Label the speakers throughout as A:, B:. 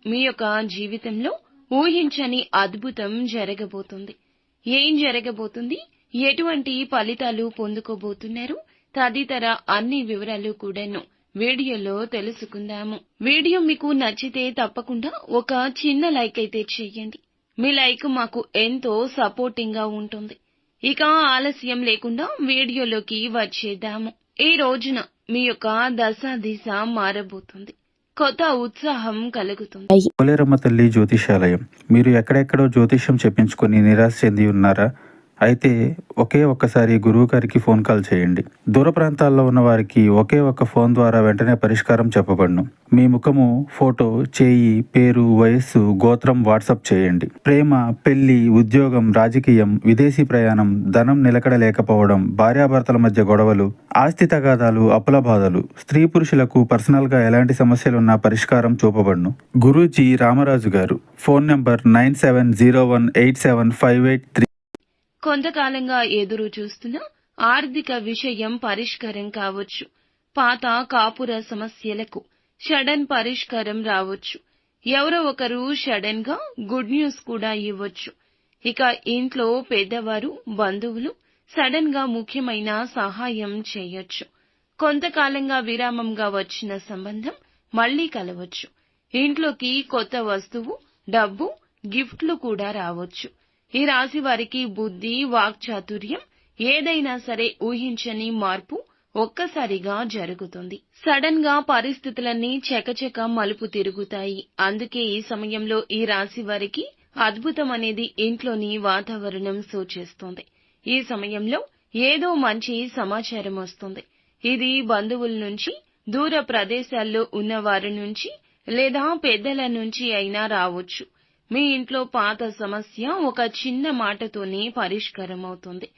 A: మీ యొక్క జీవితంలో ఊహించని అద్భుతం జరగబోతుంది. ఏం జరగబోతుంది, ఎటువంటి ఫలితాలు పొందుకోబోతున్నారు తదితర అన్ని వివరాలు కూడాను వీడియోలో తెలుసుకుందాము. వీడియో మీకు నచ్చితే తప్పకుండా ఒక చిన్న లైక్ అయితే చేయండి. మీ లైక్ మాకు ఎంతో సపోర్టింగ్ గా ఉంటుంది. ఇక ఆలస్యం లేకుండా వీడియోలోకి వచ్చేద్దాము. ఈ రోజున మీ యొక్క దశ దిశ మారబోతుంది. కొత్త ఉత్సాహం కలుగుతుంది.
B: పోలేరమ్మ తల్లి జ్యోతిషాలయం. మీరు ఎక్కడెక్కడో జ్యోతిష్యం చెప్పించుకొని నిరాశ చెంది ఉన్నారా? అయితే ఒక్కసారి గురువు గారికి ఫోన్ కాల్ చేయండి. దూర ప్రాంతాల్లో ఉన్న వారికి ఒకే ఒక్క ఫోన్ ద్వారా వెంటనే పరిష్కారం చెప్పబడును. మీ ముఖము, ఫోటో, చేయి, పేరు, వయస్సు, గోత్రం వాట్సాప్ చేయండి. ప్రేమ, పెళ్లి, ఉద్యోగం, రాజకీయం, విదేశీ ప్రయాణం, ధనం నిలకడ లేకపోవడం, భార్యాభర్తల మధ్య గొడవలు, ఆస్తి తగాదాలు, అప్పుల బాధలు, స్త్రీ పురుషులకు పర్సనల్ గా ఎలాంటి సమస్యలున్నా పరిష్కారం చూపబడును. గురూజీ రామరాజు గారు. Phone number 9701875883.
A: కొంతకాలంగా ఎదురు చూస్తున్న ఆర్థిక విషయం పరిష్కారం కావచ్చు. పాత కాపుర సమస్యలకు సడన్ పరిష్కారం రావచ్చు. ఎవరో ఒకరు సడన్ గా గుడ్ న్యూస్ కూడా ఇవ్వచ్చు. ఇక ఇంట్లో పెద్దవారు, బంధువులు సడన్ గా ముఖ్యమైన సహాయం చేయొచ్చు. కొంతకాలంగా విరామంగా వచ్చిన సంబంధం మళ్లీ కలవచ్చు. ఇంట్లోకి కొత్త వస్తువు, డబ్బు, గిఫ్ట్లు కూడా రావచ్చు. ఈ రాశి వారికి బుద్ధి, వాక్చాతుర్యం, ఏదైనా సరే ఊహించని మార్పు ఒక్కసారిగా జరుగుతుంది. సడన్ గా పరిస్థితులన్నీ చకచక మలుపు తిరుగుతాయి. అందుకే ఈ సమయంలో ఈ రాశి వారికి అద్భుతం అనేది ఇంట్లోని వాతావరణం సూచిస్తుంది. ఈ సమయంలో ఏదో మంచి సమాచారం వస్తుంది. ఇది బంధువుల నుంచి, దూర ప్రదేశాల్లో ఉన్న వారి నుంచి లేదా పెద్దల నుంచి అయినా రావచ్చు. మీ ఇంట్లో పాత సమస్య ఒక చిన్న మాటతోనే పరిష్కారం అవుతుంది.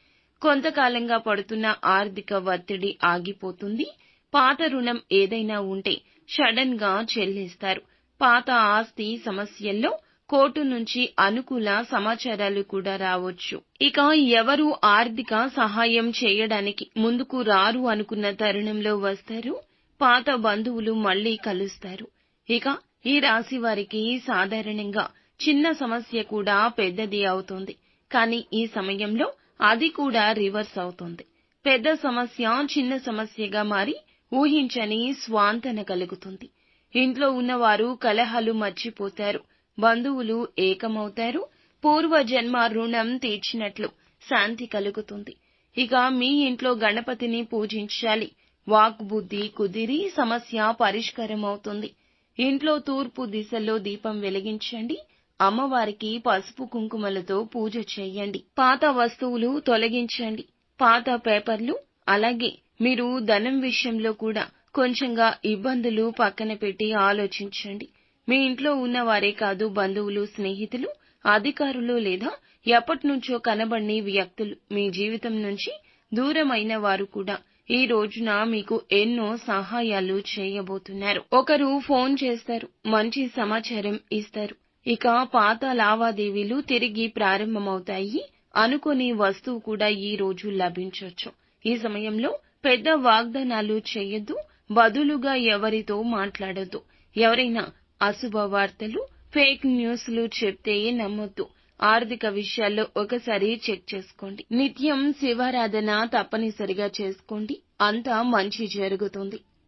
A: కొంతకాలంగా పడుతున్న ఆర్థిక ఒత్తిడి ఆగిపోతుంది. పాత రుణం ఏదైనా ఉంటే సడన్ గా చెల్లిస్తారు. పాత ఆస్తి సమస్యల్లో కోర్టు నుంచి అనుకూల సమాచారాలు కూడా రావచ్చు. ఇక ఎవరు ఆర్థిక సహాయం చేయడానికి ముందుకు రారు అనుకున్న తరుణంలో వస్తారు. పాత బంధువులు మళ్లీ కలుస్తారు. ఇక ఈ రాశి వారికి సాధారణంగా చిన్న సమస్య కూడా పెద్దది అవుతుంది. కానీ ఈ సమయంలో అది కూడా రివర్స్ అవుతుంది. పెద్ద సమస్య చిన్న సమస్యగా మారి ఊహించని స్వాంతన కలుగుతుంది. ఇంట్లో ఉన్నవారు కలహాలు మర్చిపోతారు. బంధువులు ఏకమవుతారు. పూర్వజన్మ రుణం తీర్చినట్లు శాంతి కలుగుతుంది. ఇక మీ ఇంట్లో గణపతిని పూజించాలి. వాక్బుద్ధి కుదిరి సమస్య పరిష్కారం అవుతుంది. ఇంట్లో తూర్పు దిశలో దీపం వెలిగించండి. అమ్మవారికి పసుపు కుంకుమలతో పూజ చేయండి. పాత వస్తువులు తొలగించండి. పాత పేపర్లు, అలాగే మీరు ధనం విషయంలో కూడా కొంచెంగా ఇబ్బందులు పక్కన పెట్టి ఆలోచించండి. మీ ఇంట్లో ఉన్నవారే కాదు, బంధువులు, స్నేహితులు, అధికారులు లేదా ఎప్పటినుంచో కనబడని వ్యక్తులు, మీ జీవితం నుంచి దూరమైన వారు కూడా ఈ రోజున మీకు ఎన్నో సహాయాలు చేయబోతున్నారు. ఒకరు ఫోన్ చేస్తారు, మంచి సమాచారం ఇస్తారు. ఇక పాత లావాదేవీలు తిరిగి ప్రారంభమవుతాయి. అనుకోని వస్తువు కూడా ఈ రోజు లభించొచ్చు. ఈ సమయంలో పెద్ద వాగ్దానాలు చేయొద్దు. బదులుగా ఎవరితో మాట్లాడొద్దు. ఎవరైనా అశుభ వార్తలు, ఫేక్ న్యూస్లు చెప్తే నమ్మొద్దు. ఆర్థిక విషయాల్లో ఒకసారి చెక్ చేసుకోండి. నిత్యం శివారాధన తప్పనిసరిగా చేసుకోండి. అంతా మంచి జరుగుతుంది.